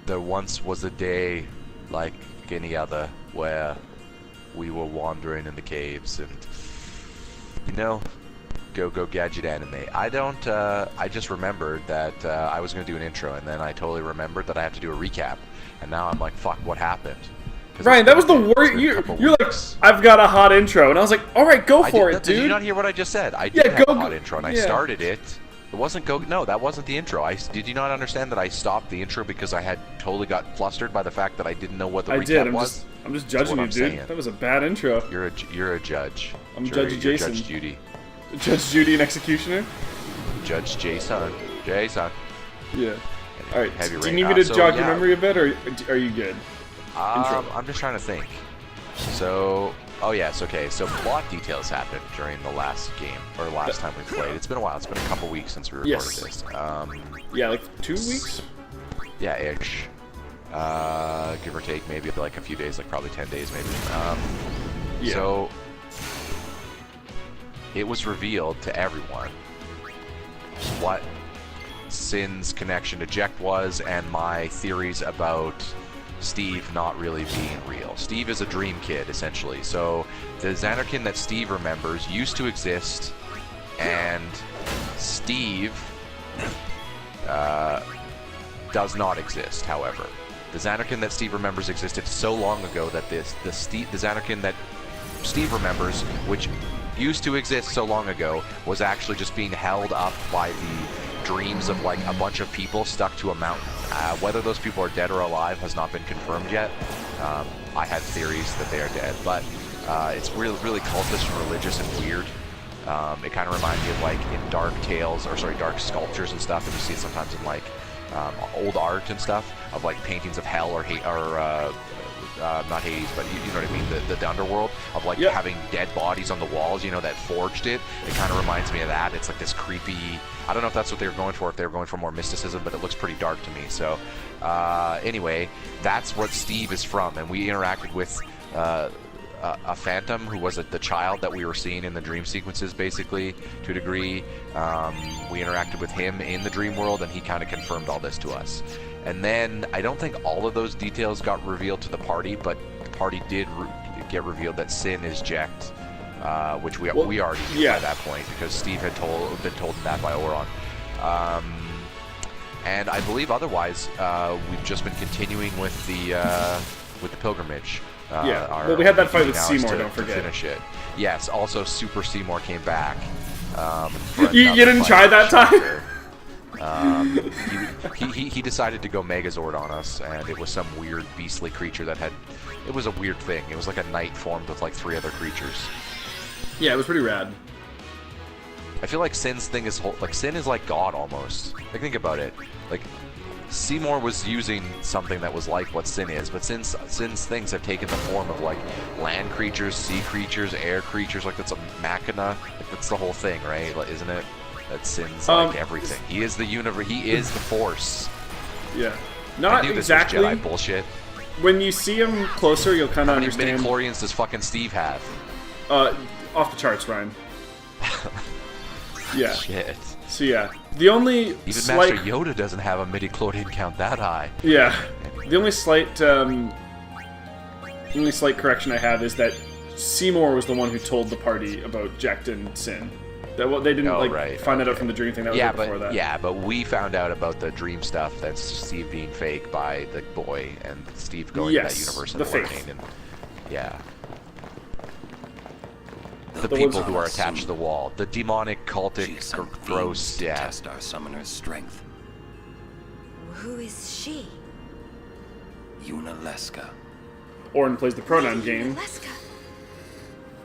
There once was a day like any other where we were wandering in the caves and, you know, go gadget anime. I just remembered that I was going to do an intro, and then I totally remembered that I have to do a recap, and now I'm like, fuck, what happened? Ryan, that was the worst. You're like, I've got a hot intro, and I was like, all right, go for it, dude. Did you not hear what I just said? I did have a hot intro, and I started it. It wasn't no, that wasn't the intro. Did you not understand that I stopped the intro because I had totally got flustered by the fact that I didn't know what the recap was? I'm just judging you, dude. Saying. That was a bad intro. You're a judge. I'm Judge Jason. Judge Judy. Judge Judy and Executioner. Judge Jason. Jason. Yeah. All right. Heavy Do you need me to jog your memory a bit, or are you good? I'm just trying to think. So. Oh yes, okay. So plot details happened during the last game, or last time we played. It's been a while. It's been a couple weeks since we recorded this. Yeah, like 2 weeks? Yeah, ish. Give or take, maybe like a few days, like probably 10 days maybe. Yeah. So it was revealed to everyone what Sin's connection to Jekt was, and my theories about Steve not really being real. Steve is a dream kid, essentially. So the Xanarkin that Steve remembers used to exist, and Steve does not exist, however. The Xanarkin that Steve remembers existed so long ago that the Xanarkin that Steve remembers, which used to exist so long ago, was actually just being held up by the dreams of like a bunch of people stuck to a mountain. Whether those people are dead or alive has not been confirmed yet. I had theories that they are dead, but it's really cultish and religious and weird. It kind of reminds me of like in dark sculptures and stuff, and you see it sometimes in like old art and stuff of like paintings of hell or not Hades, but you know what I mean, the underworld of like having dead bodies on the walls, you know, that forged it. It kind of reminds me of that. It's like this creepy, I don't know if that's what they were going for, if they were going for more mysticism, but it looks pretty dark to me. So anyway, that's what Steve is from, and we interacted with a phantom who was the child that we were seeing in the dream sequences, basically, to a degree. We interacted with him in the dream world, and he kind of confirmed all this to us. And then, I don't think all of those details got revealed to the party, but the party did get revealed that Sin is Jekt, which we already knew by that point, because Steve had been told that by Oron. And I believe otherwise, we've just been continuing with the pilgrimage. Well, we had that fight with Seymour, don't forget. To finish it. Yes, also Super Seymour came back. You didn't try that time? He decided to go Megazord on us, and it was some weird beastly creature that had... It was a weird thing. It was like a knight formed with like 3 other creatures. Yeah, it was pretty rad. I feel like Sin's thing is... Like, Sin is like God, almost. Like, think about it. Like, Seymour was using something that was like what Sin is, but Sin's things have taken the form of like land creatures, sea creatures, air creatures. Like, that's a machina. Like, that's the whole thing, right? Like, isn't it? That Sin's like everything. He is the universe. He is the Force. Yeah. Not I knew exactly. This was Jedi bullshit. When you see him closer, you'll kind of understand. How many midichlorians does fucking Steve have? Off the charts, Ryan. Yeah. Shit. So yeah, the only even Master Yoda doesn't have a midichlorian count that high. Yeah. The only slight correction I have is that Seymour was the one who told the party about Jekt and Sin. That they didn't find that out from the dream thing. That was before that. Yeah, but we found out about the dream stuff. That's Steve being fake by the boy, and Steve going to that universe and learning. And yeah. The people who are attached to the wall. The demonic, cultic, gross, test our summoner's strength. Who is she? Yunalesca. Orin plays the pronoun game. Yunalesca?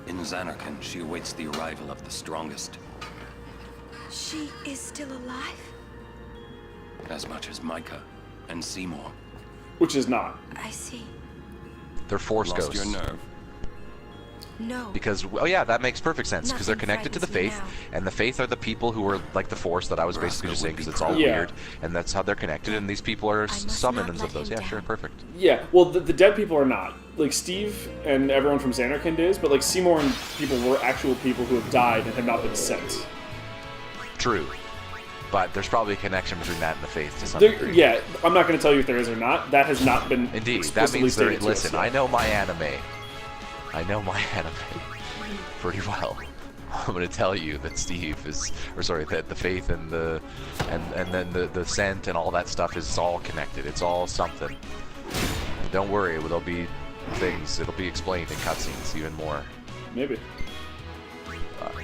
In Xanarkin, she awaits the arrival of the strongest. She is still alive? As much as Micah and Seymour. Which is not. I see. They're Force ghosts. Lost your nerve? No. Because, oh yeah, that makes perfect sense, because they're connected to the faith, and the faith are the people who are like the Force that I was basically just saying, because it's all weird, and that's how they're connected, and these people are summons of those. Yeah, sure, perfect. Yeah, well, the dead people are not. Like, Steve and everyone from Xanarkand is, but, like, Seymour and people were actual people who have died and have not been sent. True. But there's probably a connection between that and the faith to some degree. Yeah, I'm not going to tell you if there is or not. That has not been Indeed, that means there. Listen, I know my anime. Pretty well. I'm going to tell you that Steve is, or sorry, that the faith and the, and then the scent and all that stuff is all connected. It's all something. Don't worry, there'll be things. It'll be explained in cutscenes even more. Maybe.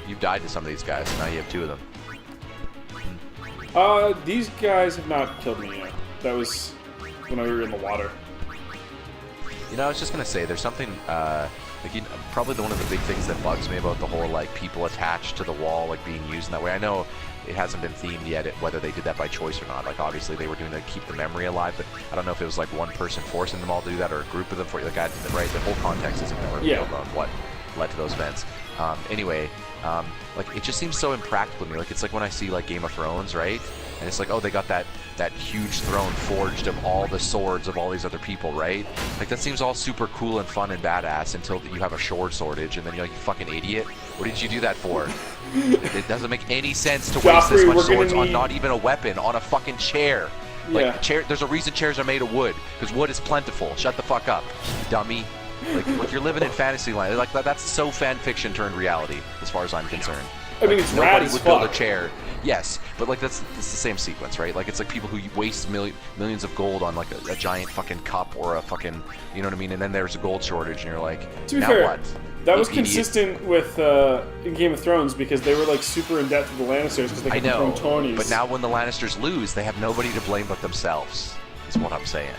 You've died to some of these guys. Now you have 2 of them. These guys have not killed me yet. That was when we were in the water. You know, I was just gonna say, there's something, like, you know, probably one of the big things that bugs me about the whole, like, people attached to the wall, like, being used in that way. I know it hasn't been themed yet, whether they did that by choice or not. Like, obviously they were doing it to keep the memory alive, but I don't know if it was, like, one person forcing them all to do that, or a group of them for, like, right, the whole context isn't been revealed on what led to those events. Anyway, like, it just seems so impractical to me. Like, it's like when I see, like, Game of Thrones, right? And it's like, oh, they got that huge throne forged of all the swords of all these other people, right? Like, that seems all super cool and fun and badass until you have a shortage, and then you're like, you fucking idiot. What did you do that for? It doesn't make any sense to waste this much swords on not even a weapon, on a fucking chair. Like, there's a reason chairs are made of wood, because wood is plentiful. Shut the fuck up, dummy. Like you're living in fantasy land. Like, that's so fan fiction turned reality, as far as I'm concerned. I mean, it's rad as fuck. Nobody would build a chair. Yes, but, like, it's the same sequence, right? Like, it's like people who waste millions of gold on, like, a giant fucking cup or a fucking, you know what I mean? And then there's a gold shortage, and you're like, to be now fair, what? That was consistent with in Game of Thrones, because they were, like, super in debt to the Lannisters because they could control Tony's. But now when the Lannisters lose, they have nobody to blame but themselves, is what I'm saying.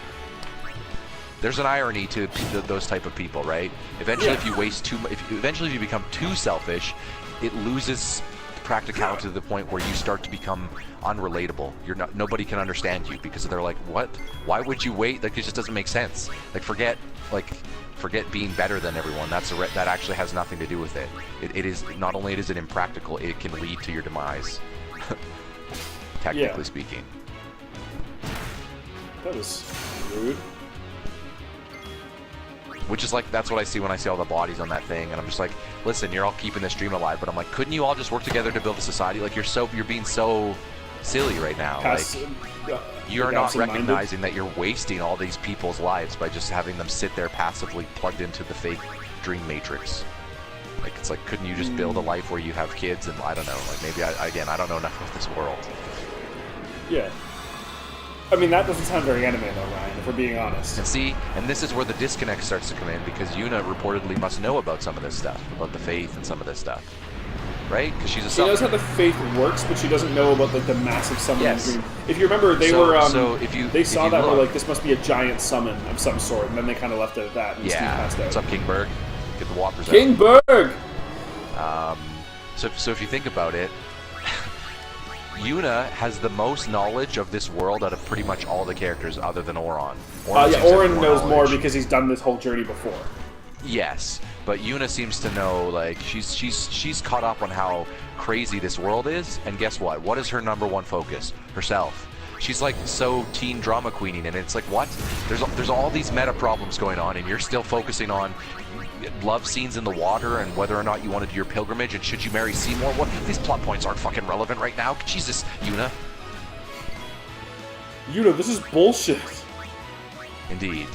There's an irony to those type of people, right? Eventually, if you waste too much, eventually if you become too selfish, it loses practicality to the point where you start to become unrelatable. Nobody can understand you, because they're like, what? Why would you wait? Like, it just doesn't make sense. Like, forget being better than everyone. That actually has nothing to do with it. It is not only is it impractical, it can lead to your demise. Technically speaking. That was rude. Which is like, that's what I see when I see all the bodies on that thing, and I'm just like, listen, you're all keeping this dream alive, but I'm like, couldn't you all just work together to build a society? Like, you're being so silly right now. You're not recognizing that you're wasting all these people's lives by just having them sit there passively plugged into the fake dream matrix. Like, it's like, couldn't you just build a life where you have kids, and I don't know, like, maybe I don't know enough of this world. Yeah. I mean, that doesn't sound very anime, though, Ryan, if we're being honest. And see, and this is where the disconnect starts to come in, because Yuna reportedly must know about some of this stuff, about the faith and some of this stuff. Right? Because she's a summoner. She knows how the faith works, but she doesn't know about, like, the massive summoning dream. If you remember, they saw that, were like, this must be a giant summon of some sort, and then they kind of left it at that, and Steve passed out. What's up, King Berg? Get the whoppers King out. Berg! So if you think about it, Yuna has the most knowledge of this world out of pretty much all the characters other than Auron. Auron knows more because he's done this whole journey before. Yes, but Yuna seems to know, like, she's caught up on how crazy this world is, and guess what? What is her #1 focus? Herself. She's like so teen drama queening, and it's like, what? There's all these meta problems going on, and you're still focusing on love scenes in the water and whether or not you want to do your pilgrimage and should you marry Seymour. What? These plot points aren't fucking relevant right now. Jesus, Yuna. Yuna, this is bullshit. Indeed.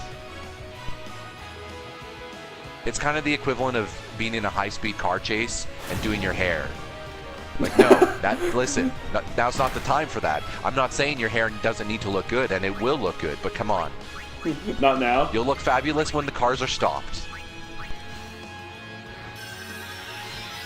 It's kind of the equivalent of being in a high-speed car chase and doing your hair. Like, no, listen, now's not the time for that. I'm not saying your hair doesn't need to look good, and it will look good, but come on. Not now. You'll look fabulous when the cars are stopped.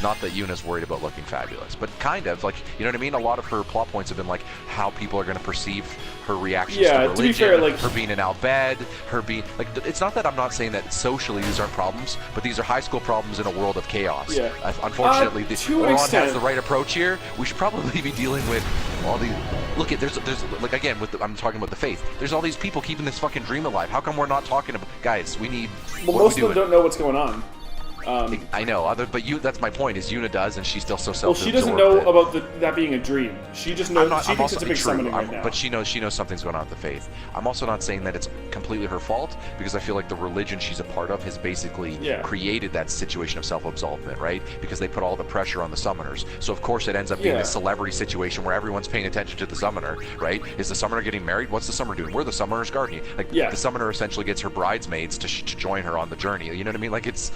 Not that Yuna's worried about looking fabulous, but kind of, like, you know what I mean? A lot of her plot points have been like how people are going to perceive her reactions to religion, to be fair, like, her being in Al Bhed, her being, like, it's not that I'm not saying that socially these aren't problems, but these are high school problems in a world of chaos. Yeah. Unfortunately, Auron has the right approach here. We should probably be dealing with all these. Look at there's like, again, I'm talking about the faith. There's all these people keeping this fucking dream alive. How come we're not talking about, guys? We need. Well, most of them don't know what's going on. I know, but that's my point. Is Yuna does, and she's still so self-absorbed. Well, she doesn't know about that being a dream. She just knows. She thinks it's a big summoning right now. But she knows something's going on with the faith. I'm also not saying that it's completely her fault, because I feel like the religion she's a part of has basically created that situation of self-absolvement, right? Because they put all the pressure on the summoners. So of course it ends up being this celebrity situation where everyone's paying attention to the summoner, right? Is the summoner getting married? What's the summoner doing? We're the summoner's guardian. Like the summoner essentially gets her bridesmaids to join her on the journey. You know what I mean? Like it's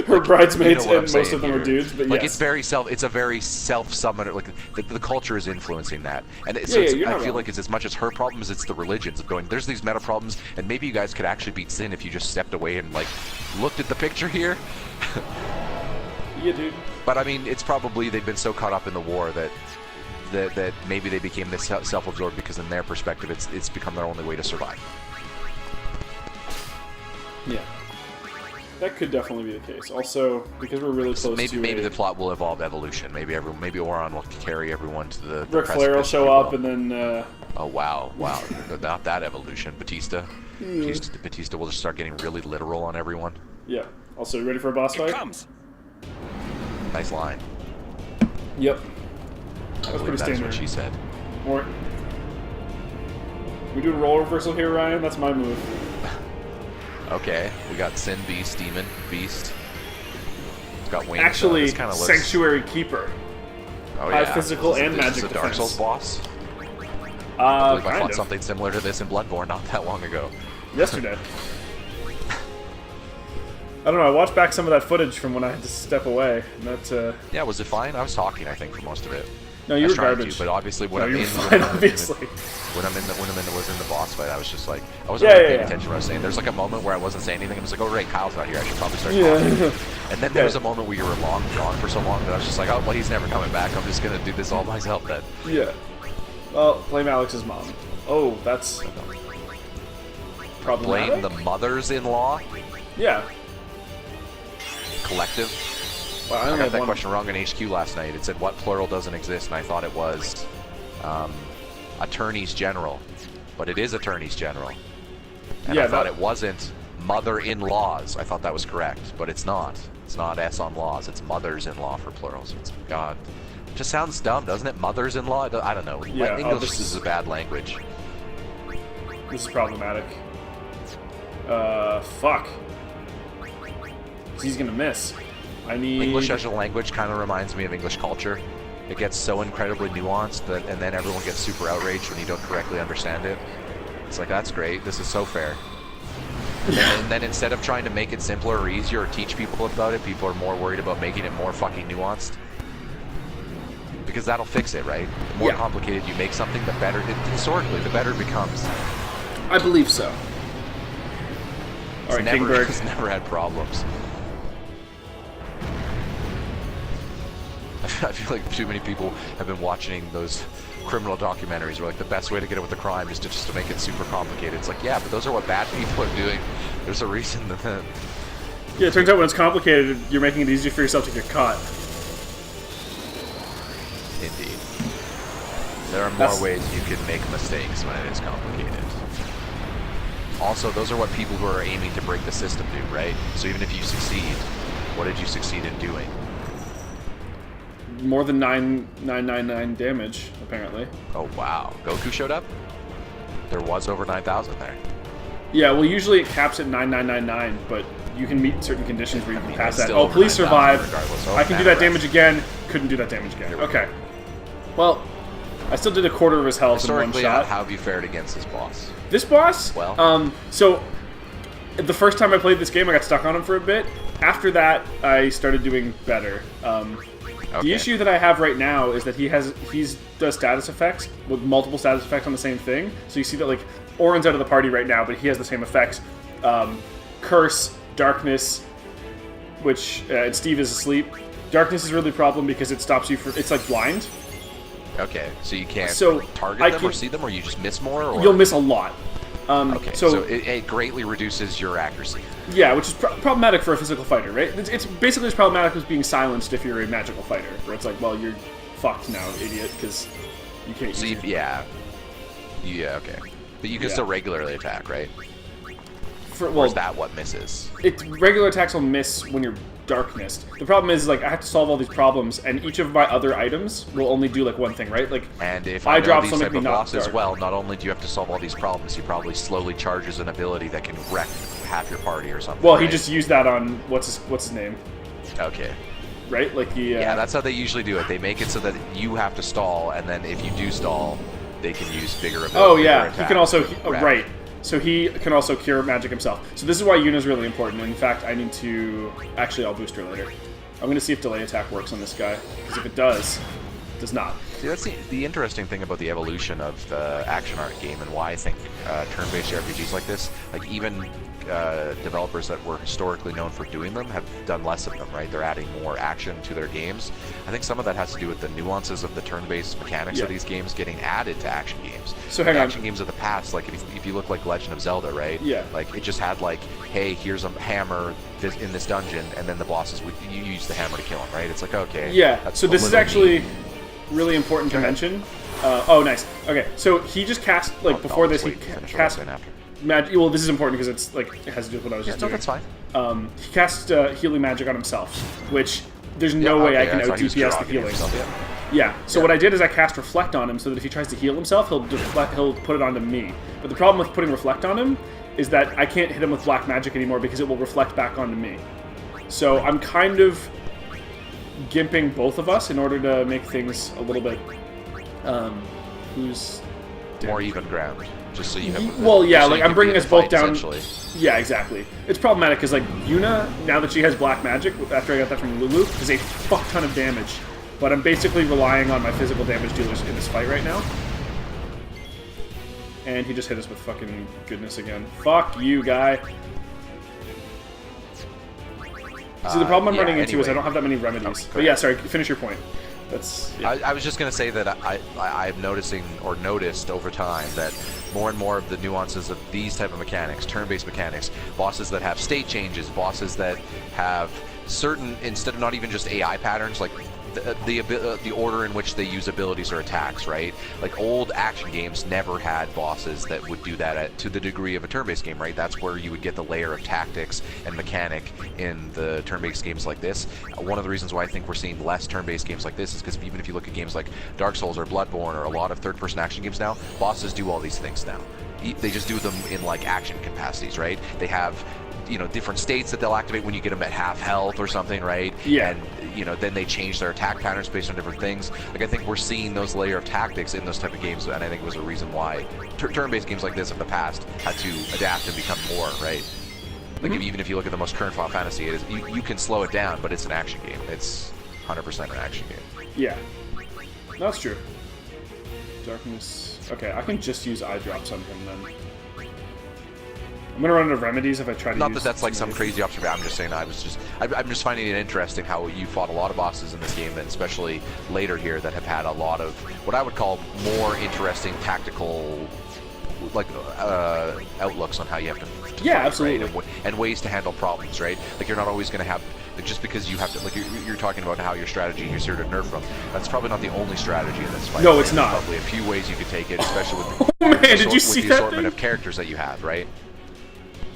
her bridesmaids, and most of them are dudes. But like it's a very self-summoner. Like the culture is influencing that, and I feel like it's as much as her problem as it's the religions of going. There's these meta problems, and maybe you guys could actually beat sin if you just stepped away and like looked at the picture here. Yeah, dude. But I mean, it's probably they've been so caught up in the war that maybe they became this self-absorbed because in their perspective, it's become their only way to survive. Yeah. That could definitely be the case. Also, because we're really close to maybe the plot will evolve evolution. Maybe Oron will carry everyone to the Ric Flair will show up, and then... Oh, wow. Not that evolution. Batista will just start getting really literal on everyone. Yeah. Also, you ready for a boss fight? Comes. Nice line. Yep. That was pretty standard. That's what she said. More... We do a role reversal here, Ryan? That's my move. Okay, we got Sin Beast, Demon Beast. It's got wings. Actually, Sanctuary Keeper. Oh yeah. High physical and magic defense. Is a Dark Souls boss? I believe I fought something similar to this in Bloodborne not that long ago. Yesterday. I don't know, I watched back some of that footage from when I had to step away, and that, Yeah, was it fine? I was talking, I think, for most of it. No, you were garbage. But obviously, when I'm in the boss fight, I was just like, I wasn't really paying attention to what I was saying. There's like a moment where I wasn't saying anything. I was like, oh right, Kyle's not here. I should probably start talking. And then there was a moment where you were gone for so long that I was just like, oh well, he's never coming back. I'm just gonna do this all myself then. Yeah. Well, blame Alex's mom. Oh, that's problematic. Blame the mothers-in-law. Yeah. Collective. Well, I got that question wrong in HQ last night. It said, what plural doesn't exist? And I thought it was attorneys general. But it is attorneys general. And I thought it wasn't mother-in-laws. I thought that was correct. But it's not. It's not S on laws. It's mothers-in-law for plurals. It's, God. It just sounds dumb, doesn't it? Mothers-in-law? I don't know. Yeah, English is a bad language. This is problematic. Fuck. He's gonna miss. English as a language kind of reminds me of English culture. It gets so incredibly nuanced and then everyone gets super outraged when you don't correctly understand it. It's like, that's great. This is so fair. And then instead of trying to make it simpler or easier or teach people about it, people are more worried about making it more fucking nuanced. Because that'll fix it, right? The more complicated you make something, the better, historically, the better it becomes. I believe so. Alright, Kingberg. It's never had problems. I feel like too many people have been watching those criminal documentaries where like the best way to get it with the crime is just to make it super complicated. It's like, yeah, but those are what bad people are doing. There's a reason that... Yeah, it turns out when it's complicated, you're making it easier for yourself to get caught. Indeed. There are more ways you can make mistakes when it is complicated. Also, those are what people who are aiming to break the system do, right? So even if you succeed, what did you succeed in doing? More than 999 damage, apparently. Oh, wow. Goku showed up? There was over 9,000 there. Yeah, well, usually it caps at 9999, but you can meet certain conditions where you can pass that. Oh, please survive. I can do that damage again. Couldn't do that damage again. Okay. Well, I still did a quarter of his health in one shot. How have you fared against this boss? This boss? Well. So, the first time I played this game, I got stuck on him for a bit. After that, I started doing better. The issue that I have right now is that he does status effects with multiple status effects on the same thing. So you see that like Oren's out of the party right now, but he has the same effects. Curse, Darkness, which and Steve is asleep. Darkness is really a problem because it stops you from. It's like blind. Okay, so you can't target them or see them, or you just miss more. Or? You'll miss a lot. Okay, so it greatly reduces your accuracy. Yeah, which is problematic for a physical fighter, right? It's basically as problematic as being silenced if you're a magical fighter, where it's like, well, you're fucked now, idiot, because you can't use it. Yeah, okay. But you can still regularly attack, right? Or is that what misses? Regular attacks will miss when you're darkness. The problem is, like, I have to solve all these problems, and each of my other items will only do, like, one thing, right? Like, and if I drop these something type of not bosses, dark. well, not only do you have to solve all these problems, he probably slowly charges an ability that can wreck half your party or something. Well, right? he just used that on what's his name, Okay. right? Like he. Yeah, that's how they usually do it. They make it so that you have to stall, and then if you do stall, they can use bigger abilities. Oh yeah, he can also wreck. right. So he can also cure magic himself. So this is why Yuna's really important. In fact, I need to actually I'll boost her later. I'm going to see if delay attack works on this guy, because if it does not. See, that's the interesting thing about the evolution of the action art game, and why I think turn-based RPGs like this, like even developers that were historically known for doing them have done less of them, right? They're adding more action to their games. I think some of that has to do with the nuances of the turn-based mechanics of these games getting added to action games. So hang on. Action games of the past, like if you look like Legend of Zelda, right? Yeah. Like it just had like, hey, here's a hammer in this dungeon, and then the bosses you use the hammer to kill him, right? It's like, okay. Yeah. That's So this is little actually neat. really important to mention. Oh, nice. Okay, so he just cast like before I'll this just he wait and finish what I was cast saying after. magic. Well, this is important because it's like it has to do with what I was Yeah, just no, doing. that's fine. He cast healing magic on himself, which there's no way I can out DPS the healing. Yeah. So what I did is I cast Reflect on him so that if he tries to heal himself, he'll put it onto me. But the problem with putting Reflect on him is that I can't hit him with black magic anymore because it will reflect back onto me. So I'm kind of gimping both of us in order to make things a little bit who's More even ground, just so you have. well, yeah, so like you I'm can bringing be in us the both fight, down. essentially. Yeah, exactly. It's problematic because like Yuna, now that she has black magic, after I got that from Lulu, is a fuck ton of damage. But I'm basically relying on my physical damage dealers in this fight right now. And he just hit us with fucking goodness again. Fuck you, guy. See, the problem I'm running into is I don't have that many remedies. But yeah, sorry, finish your point. That's. Yeah. I was just going to say that I'm noticing or noticed over time that more and more of the nuances of these type of mechanics, turn-based mechanics, bosses that have state changes, bosses that have certain, instead of not even just AI patterns, like the order in which they use abilities or attacks, right? Like old action games never had bosses that would do that to the degree of a turn-based game, right? That's where you would get the layer of tactics and mechanic in the turn-based games like this. One of the reasons why I think we're seeing less turn-based games like this is because even if you look at games like Dark Souls or Bloodborne or a lot of third-person action games now, bosses do all these things now. They just do them in like action capacities, right? They have, you know, different states that they'll activate when you get them at half health or something, right? Yeah. And you know, then they change their attack patterns based on different things. Like I think we're seeing those layer of tactics in those type of games, and I think it was a reason why turn-based games like this in the past had to adapt and become more, right? Like even if you look at the most current Final Fantasy, it is you can slow it down, but it's an action game. It's 100% an action game. Yeah. That's true. Darkness. Okay, I can just use eye drops on him then. I'm gonna run out of remedies if I try to Not use that that's like some remedies. crazy observation. I'm just saying I'm just finding it interesting how you fought a lot of bosses in this game, and especially later here, that have had a lot of what I would call more interesting tactical, like outlooks on how you have to Yeah, fight, absolutely. right? And ways to handle problems, right? Like you're not always going to have, like, just because you have to, like you're talking about how your strategy is here to nerf them. That's probably not the only strategy in this fight. No, right? it's not. There's probably a few ways you could take it, especially with Oh man, did you see the that assortment thing? of characters that you have, right?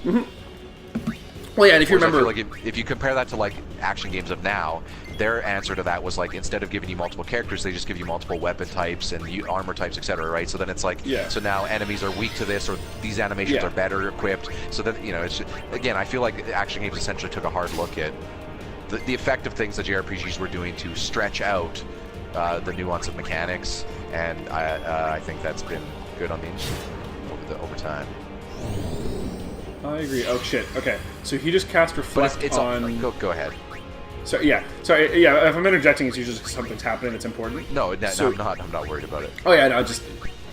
Well, yeah, and if you Whereas I remember, feel like if you compare that to like action games of now, their answer to that was like, instead of giving you multiple characters, they just give you multiple weapon types and armor types, etc. Right? So then it's like, Yeah. so now enemies are weak to this, or these animations Yeah. are better equipped. So that, you know, it's just, again, I feel like action games essentially took a hard look at the effective things that JRPGs were doing to stretch out the nuance of mechanics, and I think that's been good on the industry over time. I agree. Oh shit. Okay, so he just cast But reflect it's all, on. go ahead. So yeah, yeah. If I'm interjecting, it's usually because something's happening that's important. No, So- I'm not worried about it. Oh yeah, no, just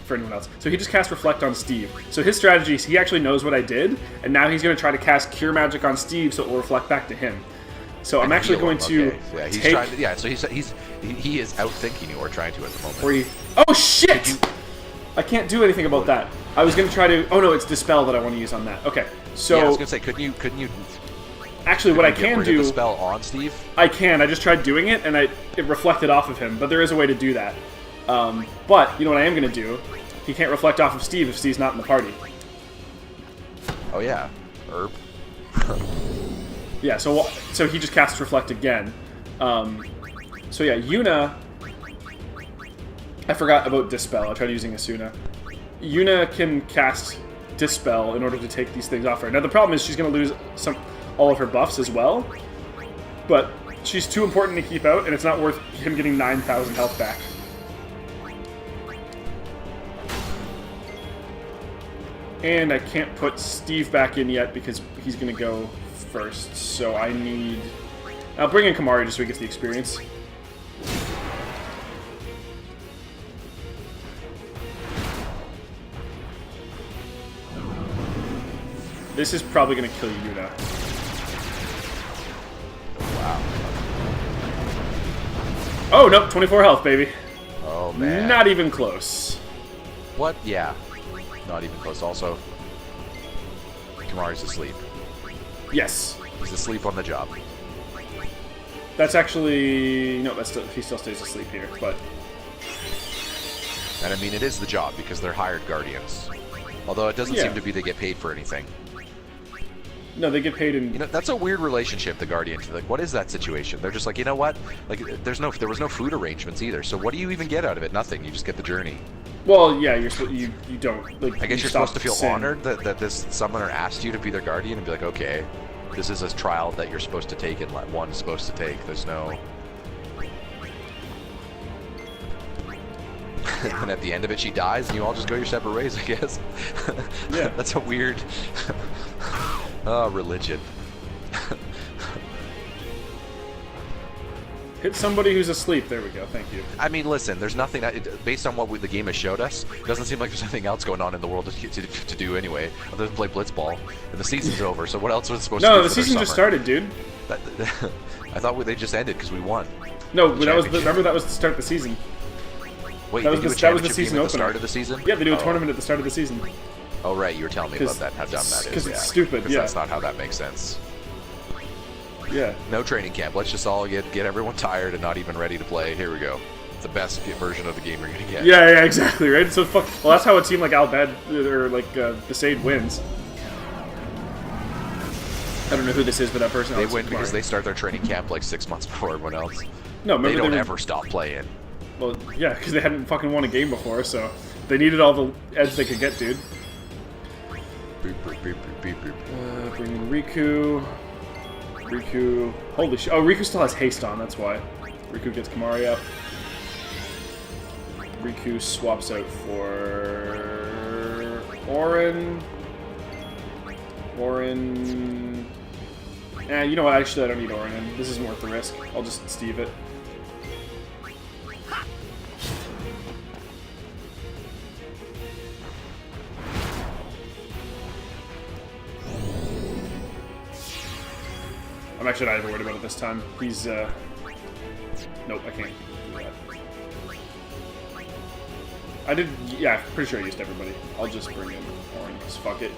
for anyone else. So he just cast Reflect on Steve. So his strategy is he actually knows what I did, and now he's going to try to cast Cure Magic on Steve, so it will reflect back to him. So I'm actually Heal going him, to okay. Yeah, he's take trying to, yeah, so he is outthinking you, or trying to at the moment. where he. Oh shit! I can't do anything about that. I was going to try to. Oh no, it's Dispel that I want to use on that. Okay, so Yeah, I was gonna say, couldn't you actually, what I get can rid of do. the spell on Steve? I can. I just tried doing it, and it reflected off of him. But there is a way to do that. But you know what I am going to do? He can't reflect off of Steve if Steve's not in the party. Oh yeah. Herb. Yeah, so he just casts Reflect again. So yeah, Yuna... I forgot about Dispel. I tried using Asuna. Yuna can cast Dispel in order to take these things off her. Now the problem is she's going to lose all of her buffs as well, but she's too important to keep out, and it's not worth him getting 9,000 health back. And I can't put Steve back in yet because he's going to go first, so I need... I'll bring in Kamari just so he gets the experience. This is probably going to kill Yuna. Wow. Oh, nope, 24 health, baby. Oh, man. Not even close. What? Yeah. Not even close. Also, Kamari's asleep. Yes. He's asleep on the job. That's actually... No, he still stays asleep here, but... And I mean, it is the job because they're hired guardians. Although it doesn't seem to be they get paid for anything. No, they get paid in... You know, that's a weird relationship, the Guardians. Like, what is that situation? They're just like, you know what? Like, there was no food arrangements either. So what do you even get out of it? Nothing. You just get the journey. Well, yeah, you don't... Like, I guess you're supposed to feel honored that this summoner asked you to be their guardian and be like, okay, this is a trial that you're supposed to take and one's supposed to take. There's no... And at the end of it, she dies, and you all just go your separate ways, I guess. Yeah. That's a weird... Oh, religion. Hit somebody who's asleep. There we go. Thank you. I mean, listen, there's nothing... based on what the game has showed us, it doesn't seem like there's anything else going on in the world to do anyway, other than play Blitzball. And the season's over, so what else was it supposed to do? No, the season just started, dude. I thought they just ended because we won. No, remember that was to start the season. Wait, that was the season opener. opener. Start of the season? Yeah, they do a tournament at the start of the season. Oh, right, you were telling me about that, how dumb that is. Because it's stupid, yeah. That's not how that makes sense. Yeah. No training camp. Let's just all get everyone tired and not even ready to play. Here we go. It's the best version of the game you're going to get. Yeah, exactly, right? So, well, that's how a team like Albed, or like Besaid wins. I don't know who this is, but that person... They win because they start their training camp like 6 months before everyone else. No, remember they don't ever stop playing. Well, yeah, because they hadn't fucking won a game before, so they needed all the edge they could get, dude. Boop, boop, boop, boop, boop, boop. Bring in Riku. Riku. Holy shit. Oh, Riku still has haste on, that's why. Riku gets Kamari up. Riku swaps out for... Auron. You know what? Actually, I don't need Auron in. This isn't worth the risk. I'll just Steve it. I'm actually not even worried about it this time. He's, Nope, I can't do that. Yeah, pretty sure I used everybody. I'll just bring in Orange, because fuck it.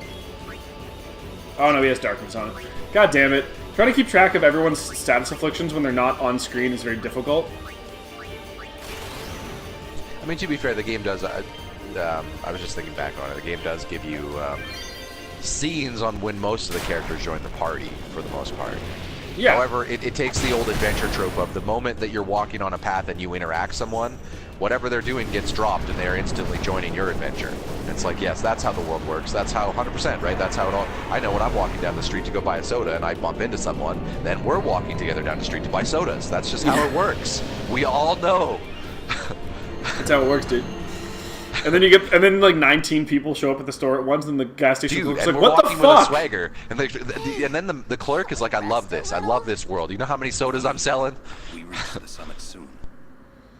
Oh no, he has Darkness on it. God damn it. Trying to keep track of everyone's status afflictions when they're not on screen is very difficult. I mean, to be fair, the game does... I was just thinking back on it. The game does give you scenes on when most of the characters join the party, for the most part. Yeah. However, it takes the old adventure trope of the moment that you're walking on a path and you interact someone, whatever they're doing gets dropped and they're instantly joining your adventure. It's like, yes, that's how the world works. That's how 100%, right? That's how it all... I know when I'm walking down the street to go buy a soda and I bump into someone, then we're walking together down the street to buy sodas. That's just how it works. We all know. That's how it works, dude. And then like 19 people show up at the store at once, and the gas station looks like, what the fuck? With a swagger, and then the clerk is like, I love this. I love this world. You know how many sodas I'm selling? We reach the summit soon.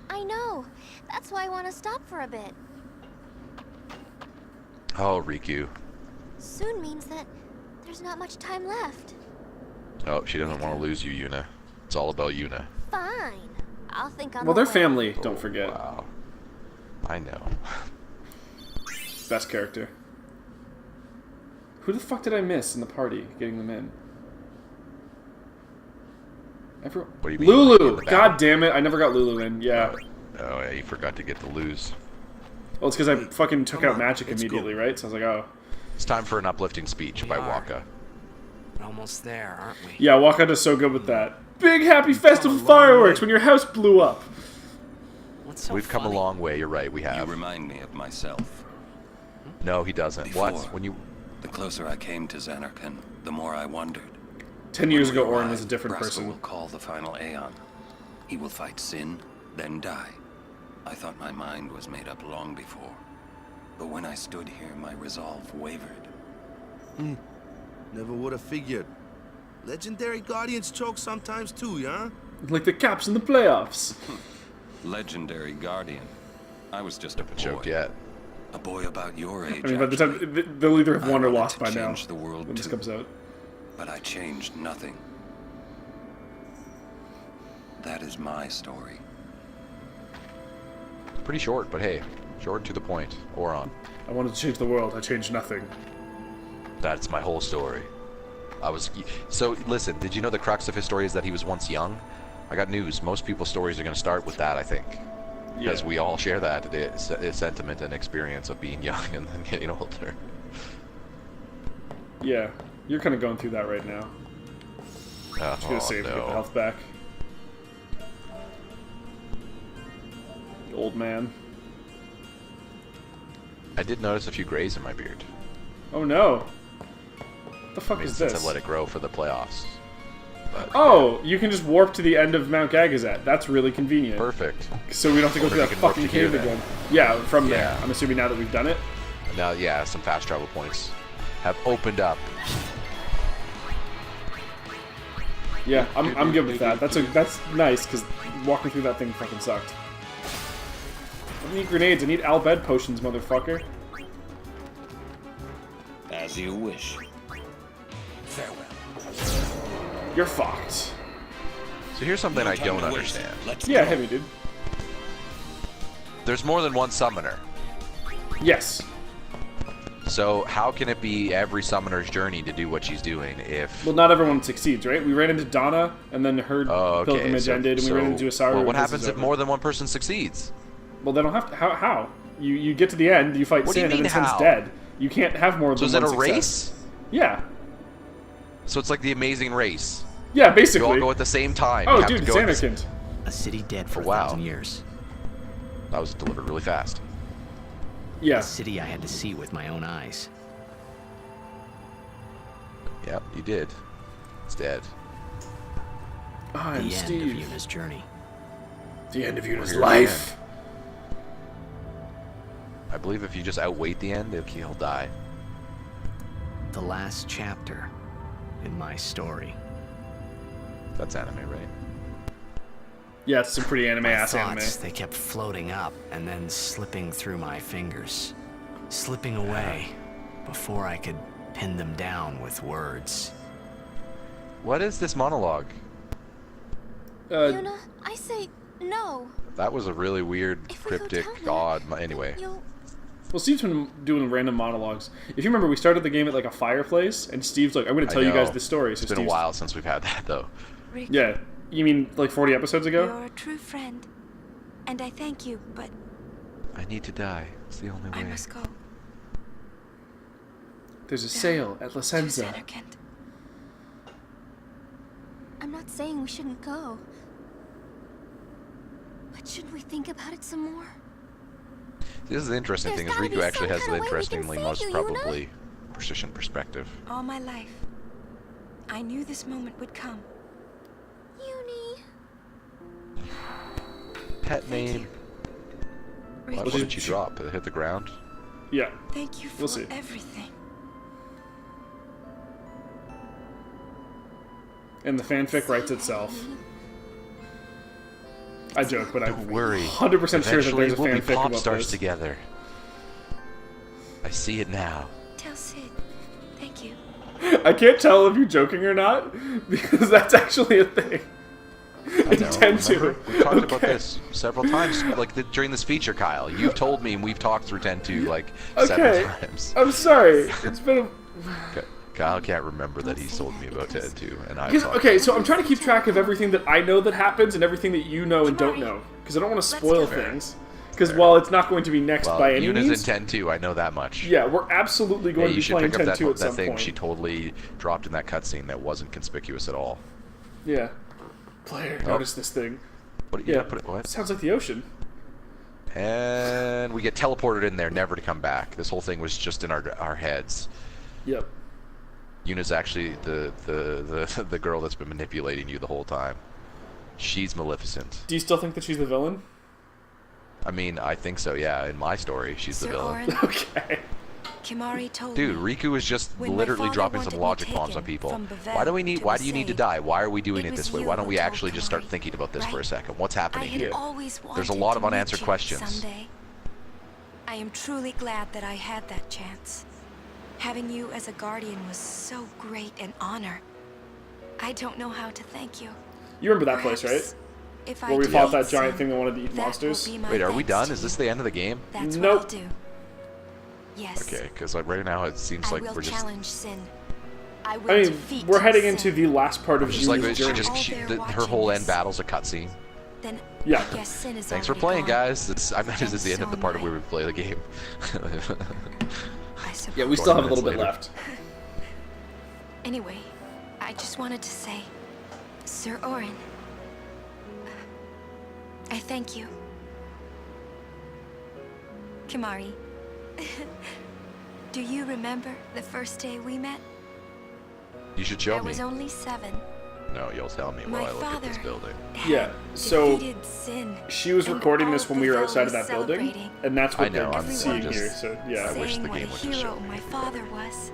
I know. That's why I want to stop for a bit. Oh, Riku. Soon means that there's not much time left. Oh, she doesn't want to lose you, Yuna. It's all about Yuna. Fine. I'll think on Well, the they're way. family, don't forget. Wow. I know. Best character. Who the fuck did I miss in the party getting them in? What do you mean? Lulu! God damn it, I never got Lulu in. Yeah. Oh, yeah, you forgot to get the lose. Well, it's because I fucking took out magic immediately, right? So I was like, oh. It's time for an uplifting speech by Waka. We're almost there, aren't we? Yeah, Wakanda's so good with that. Big happy festival fireworks when your house blew up. What's so We've come a funny? long way. You're right. We You have. remind me of myself. No, he doesn't. Before, What? When you? The closer I came to Xanarkand, the more I wondered. 10 years When we ago, Orin arrive, was a different Braska person. will call the final Aeon. He will fight sin, then die. I thought my mind was made up long before. But when I stood here, my resolve wavered. Never would have figured. Legendary Guardians choke sometimes too, yeah? Like the Caps in the playoffs. Legendary Guardian. I was just a boy. Choked yet? A boy about your age. I mean, by the actually. time they'll either have I won or wanted lost to by now change the world when this too. comes out. But I changed nothing. That is my story. Pretty short, but hey, short to the point. Oron. I wanted to change the world. I changed nothing. That's my whole story. So listen. Did you know the crux of his story is that he was once young? I got news. Most people's stories are going to start with that, I think. Because we all share that sentiment and experience of being young and then getting older. Yeah, you're kind of going through that right now. Just gonna save to get the health back. Old man. I did notice a few grays in my beard. Oh no. What the fuck Maybe is since this? I let it grow for the playoffs. But, Oh, you can just warp to the end of Mount Gagazet. That's really convenient. perfect. So we don't have to go Or through you that can warp fucking to here cave then. again. Yeah, from there. Yeah. I'm assuming now that we've done it. Now, yeah, some fast travel points have opened up. Yeah, I'm good with that. That's nice because walking through that thing fucking sucked. I don't need grenades. I need Albed potions, motherfucker. As you wish. Farewell. You're fucked. So here's something I No time don't to waste. understand. Let's Yeah, go. hit me, dude. There's more than one summoner. Yes. So how can it be every summoner's journey to do what she's doing if... Well, not everyone succeeds, right? We ran into Donna and then her Oh, okay. pilgrimage ended, and we ran into Asaru. Well, and what this happens is if over. more than one person succeeds? Well, they don't have to. How? You get to the end, you fight What do you Sin, and mean, then Sin's how? dead. You can't have more So than is it one a success. race? Yeah. So it's like the Amazing Race. Yeah, You basically. all go at the same time. Oh, You have dude, to it's go at the s- Anakin. A city dead for Wow. 1,000 years. That was delivered really fast. Yeah. A city I had to see with my own eyes. Yep, you did. It's dead. I'm The end Steve. of Yuna's journey. The end of Yuna's here life. I believe if you just outwait the end, he'll die. The last chapter in my story. That's anime, right? Yeah, it's some pretty My anime-ass anime. thoughts, they kept floating up and then slipping through my fingers. Slipping away before I could pin them down with words. What is this monologue? Yuna, I say no. That was a really weird, If we go cryptic, down there, odd... Anyway. You'll... Well, Steve's been doing random monologues. If you remember, we started the game at like a fireplace, and Steve's like, I'm going to tell you guys know. this story. So It's been a Steve's- while since we've had that, though. Rick, Yeah. You mean like 40 episodes ago? you're a true friend. And I thank you, but I need to die. It's the only I way. must go. There's a sale at La To Senza. Xanarkand. I'm not saying we shouldn't go. But should we think about it some more? This is the interesting There's thing, is gotta be Riku actually some has kind the of way we can interestingly save most you, Yuna. probably precision perspective. All my life, I knew this moment would come. Uni. Pet name. Rick, What did you drop? Did it hit the ground? Yeah. thank you for We'll see. everything. And the fanfic writes itself. I joke, but I'm Don't worry. 100% sure that Eventually there's a we'll be fanfic pop about stars this. together. I see it now. Tell Sid, thank you. I can't tell if you're joking or not, because that's actually a thing. I know, Intend to. remember? We've talked about Okay. this several times, like during this feature, Kyle. You've told me, and we've talked through 10-2 like Okay. 7 times. I'm sorry. It's been a... Kyle can't remember that he's told me about 10-2, and I've Because, talked okay, so I'm trying to keep track of everything that I know that happens and everything that you know and don't know. Because I don't want to spoil fair. things. Because while it's not going to be next by any Yuna's means... in 10-2, I know that much. Yeah, we're absolutely going to be playing 10-2 at some thing point. she totally dropped in that cutscene that wasn't conspicuous at all. Yeah. Player, notice this thing. What? Yeah, Put it, what? It sounds like the ocean. And we get teleported in there, never to come back. This whole thing was just in our heads. Yep. Yuna's actually the girl that's been manipulating you the whole time. She's Maleficent. Do you still think that she's the villain? I mean, I think so, yeah. In my story, she's the Sir villain. Orin, Okay. Kimari told Dude, me Riku is just when my literally father dropping wanted some me logic bombs on taken people. from Bavelle Why do to you need to Besaid, die? Why are we doing it it was this way? you Why don't who we told actually just start Kimari, thinking about this for a right? second? What's happening I had here? always There's a wanted lot to of unanswered meet you questions. someday. I am truly glad that I had that chance. Having you as a guardian was so great an honor. I don't know how to thank you. You remember that place, Perhaps right? If Where I we do fought that eat giant some, thing that wanted to eat that monsters? will be my Wait, are we thanks done? to Is this you. the end of the game? That's Nope. what I'll do. Yes. Okay, because like right now it seems I like will we're just... challenge sin. I will I mean, defeat we're heading sin. into the last part of Just like Yuna's she journey. just All there her watching whole end this. battle's a cutscene. Then Yeah. I guess sin is Thanks for already playing, gone. guys. This is the end of the part of where we play the game. I suppose. Yeah, we still have a 20 little bit minutes left. Anyway, I just wanted to say, Sir Orin, I thank you. Kimari, do you remember the first day we met? You should show I me. was only 7. No, you'll tell me My while I look at this father building. Yeah, had so defeated sin, She was and recording all this when we were Bavelle outside of was that building, celebrating. and that's what I know, they're I'm seeing just- here. So yeah, I wish saying the what game a would just hero show me. my father was.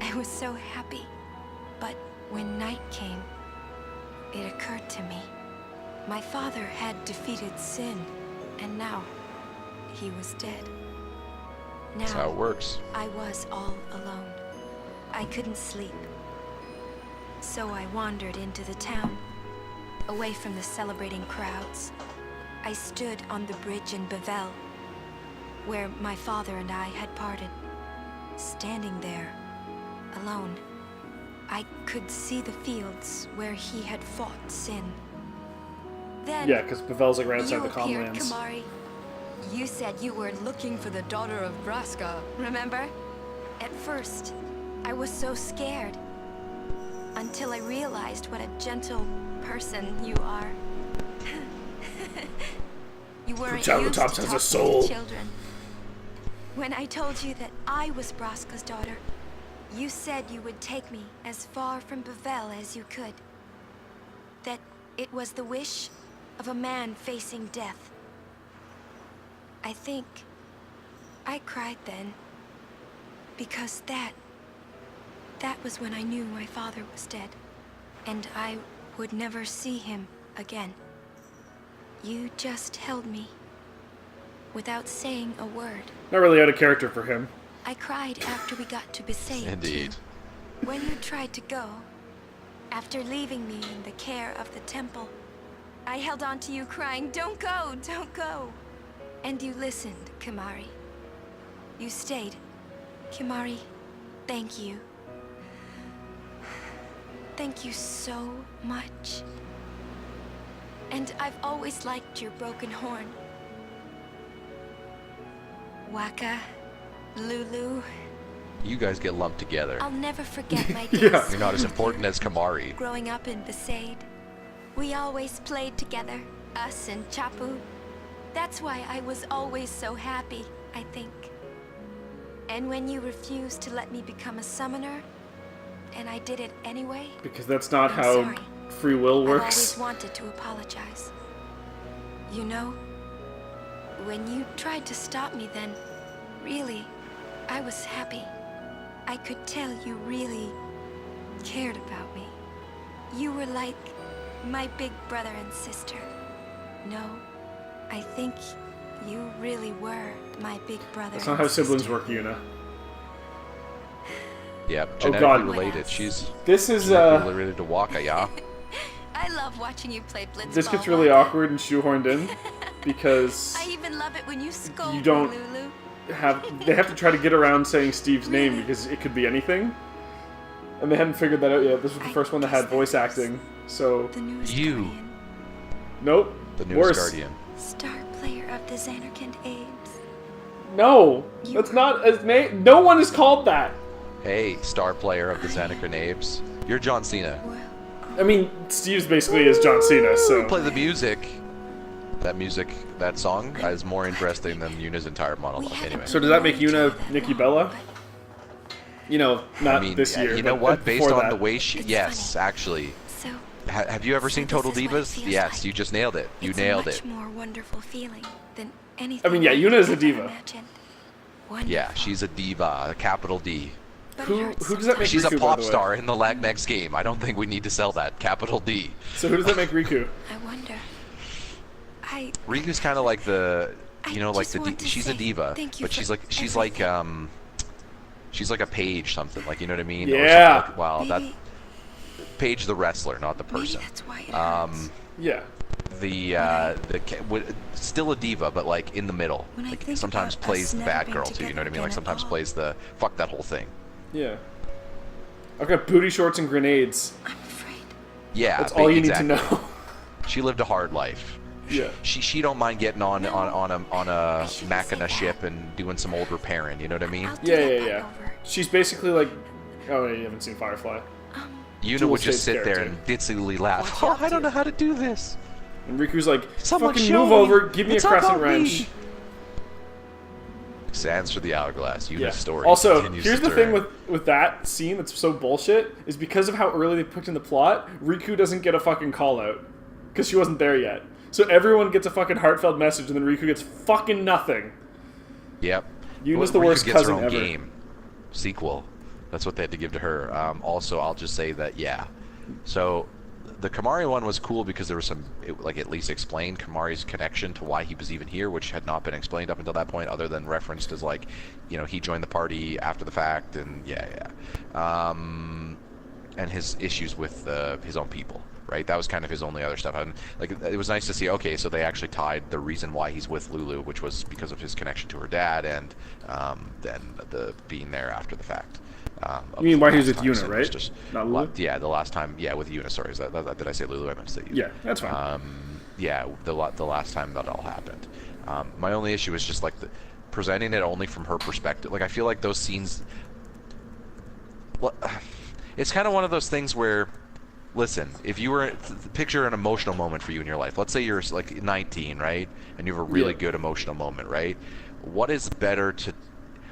I was so happy. But when night came, it occurred to me. My father had defeated sin, and now he was dead. That's how it Now works. I was all alone. I couldn't sleep. So I wandered into the town, away from the celebrating crowds. I stood on the bridge in Bavelle, where my father and I had parted. Standing there, alone, I could see the fields where he had fought sin. Then yeah, because Pavel's like right outside you the appeared, Comlands. Kimari. You said you were looking for the daughter of Braska, remember? At first, I was so scared. Until I realized what a gentle person you are. You weren't used to Triceratops has a talking soul. to children. When I told you that I was Braska's daughter, you said you would take me as far from Bavelle as you could. That it was the wish of a man facing death. I think I cried then, because that was when I knew my father was dead, and I would never see him again. You just held me, without saying a word. Not really out of character for him. I cried after we got to Besaid, Indeed. too. When you tried to go, after leaving me in the care of the temple, I held on to you crying, "Don't go, don't go." And you listened, Kimari. You stayed. Kimari, thank you. Thank you so much. And I've always liked your broken horn. Waka, Lulu, You guys get lumped together. I'll never forget my days Yeah. You're not as important as Kamari. growing up in Besaid. We always played together, us and Chapu. That's why I was always so happy, I think. And when you refused to let me become a summoner, and I did it anyway, Because that's not I'm how sorry. free will I've works. always wanted to apologize. You know, when you tried to stop me then, really, I was happy. I could tell you really cared about me. You were like my big brother and sister. No, I think you really were my big brother That's and not how siblings sister. work, Yuna. Yeah, God. genetically related. She's This is genetically related to Waka, yeah? I love watching you play blitzball. this gets really Waka. awkward and shoehorned in because I even love it when you scold You don't- me, Lulu. they have to try to get around saying Steve's name because it could be anything. And they hadn't figured that out yet. This was the I first one that had guess voice that was- acting. So The newest You. guardian. nope. The newest Worse. guardian. Star player of the Xanarkand Abes. No, that's not as no one is called that. Hey, star player of the Xanarkand Abes. You're John Cena. I mean, Steve's basically is John Cena, so... Play the music. That song is more interesting than Yuna's entire monologue, anyway. So does that make Yuna Nikki Bella? You know, not this year. You know but what? Based before on the that. way she... Yes, actually. So, Have you ever seen Total this is what it Divas? feels Yes, like. you just nailed it. You it's nailed a it. much more wonderful feeling than anything I mean, yeah, I Yuna is a ever diva. imagined. Yeah, Wonderful. she's a diva, a capital D. But it Who hurts does that make She's a Riku, by pop the way? star in the next game. I don't think we need to sell that. Capital D. So who does that make Riku? I wonder. Riku's kind of like the, you know, I like just the want to she's a say diva, thank you but for she's like a Page something, like, you know what I mean? Or Yeah. something like, wow, that Maybe- Page the wrestler, not the person. Maybe that's why it hurts. Yeah. Still a diva, but like in the middle. When I Like think sometimes about plays us the never bad being girl too. You know what I mean? together Like again sometimes at all. plays the fuck that whole thing. Yeah. I've got booty shorts and grenades. I'm afraid. Yeah, That's all you exactly. need to know. She lived a hard life. Yeah. She don't mind getting on a shouldn't Machina say ship and doing some old repairing. You know what I mean? I'll do Yeah, that yeah, back yeah. over. She's basically like... Oh, you haven't seen Firefly. Yuna Dual would just stage sit there character. and ditsily laugh. What's Oh, up, I don't know dude? how to do this. And Riku's like, Someone fucking show move me. over, give me It's a all crescent about wrench. me. Stands for the hourglass. Yuna's Yeah. story. Also, continues here's to the thing turn. with that scene that's so bullshit, is because of how early they picked in the plot, Riku doesn't get a fucking call out. Because she wasn't there yet. So everyone gets a fucking heartfelt message, and then Riku gets fucking nothing. Yep. Yuna's the Riku worst gets cousin her own ever. game sequel. That's what they had to give to her. Also, I'll just say that So the Kamari one was cool because there was some, at least explained Kamari's connection to why he was even here, which had not been explained up until that point, other than referenced as like, you know, he joined the party after the fact, and and his issues with his own people. Right, that was kind of his only other stuff, and like it was nice to see. Okay, so they actually tied the reason why he's with Lulu, which was because of his connection to her dad, and then the being there after the fact. You mean why he was with last time, so Yuna, it was right? just Not Lulu? Yeah, the last time. Yeah, with Yuna. Sorry, did I say Lulu? I meant to say Yuna. Yeah, that's fine. Yeah, the last time that all happened. My only issue is just like presenting it only from her perspective. Like I feel like those scenes. Well, it's kind of one of those things where. Listen, if you were picture an emotional moment for you in your life. Let's say you're like 19, right, and you have a really good emotional moment, right? What is better to?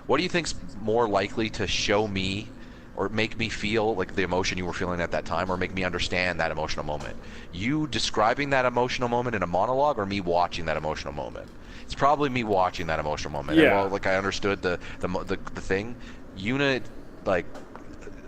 What do you think's more likely to show me, or make me feel like the emotion you were feeling at that time, or make me understand that emotional moment? You describing that emotional moment in a monologue, or me watching that emotional moment? It's probably me watching that emotional moment. Yeah. And while like I understood the thing, Yuna like.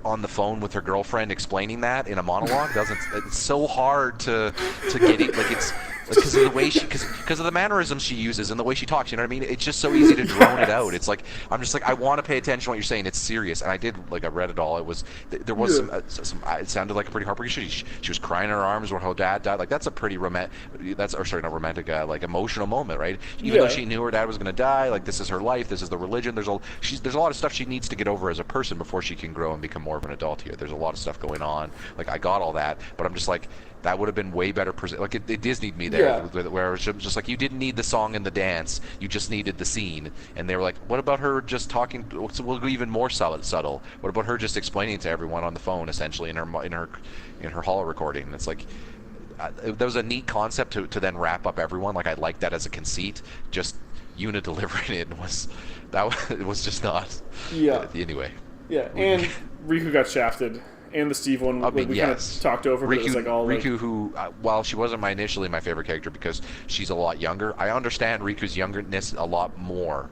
On the phone with her girlfriend explaining that in a monologue it's so hard to get it, like it's because of the way because of the mannerisms she uses and the way she talks, you know what I mean? It's just so easy to drone it out. It's like I'm just like I want to pay attention to what you're saying. It's serious, and I did, like I read it all. It was there was some it sounded like a pretty heartbreaking. She was crying in her arms when her dad died. Like that's a pretty not romantic, like emotional moment, right? Even though she knew her dad was gonna die, like this is her life, this is the religion. There's a lot of stuff she needs to get over as a person before she can grow and become more of an adult here. There's a lot of stuff going on. Like I got all that, but I'm just like that would have been way better like it Disney'd me there, where it was just like you didn't need the song and the dance, you just needed the scene. And they were like, what about her just talking? So we'll go even more subtle. What about her just explaining to everyone on the phone, essentially in her holo recording? It's like that was a neat concept to then wrap up everyone. Like I liked that as a conceit. Just Yuna delivering it it was just not. Yeah. Anyway. Yeah, and Riku got shafted. And the Steve one, we kind of talked over, but it was like all Riku, like... who, while she wasn't initially my favorite character because she's a lot younger, I understand Riku's youngerness a lot more.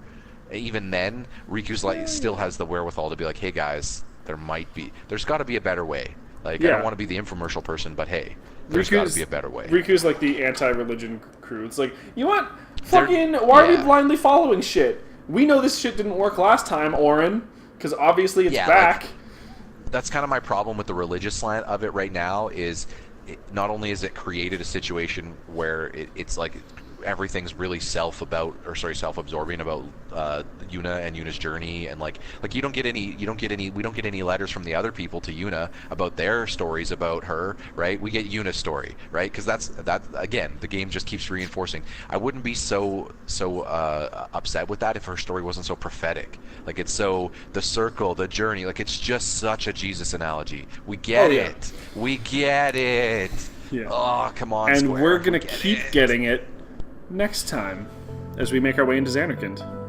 Even then, Riku's like still has the wherewithal to be like, hey guys, there's got to be a better way. Like I don't want to be the infomercial person, but hey, there's got to be a better way. Riku's like the anti-religion crew. It's like, you know what? Why are we blindly following shit? We know this shit didn't work last time, Orin, because obviously it's back. That's kind of my problem with the religious slant of it right now is not only is it created a situation where it's like everything's really self-absorbing about Yuna and Yuna's journey, and like we don't get any letters from the other people to Yuna about their stories about her, right? We get Yuna's story, right? Because that again, the game just keeps reinforcing. I wouldn't be so upset with that if her story wasn't so prophetic. Like, it's so the circle, the journey, like it's just such a Jesus analogy. We get it. We get it. Yeah. Oh, come on, And Square. we're gonna keep getting it next time as we make our way into Xanarkand.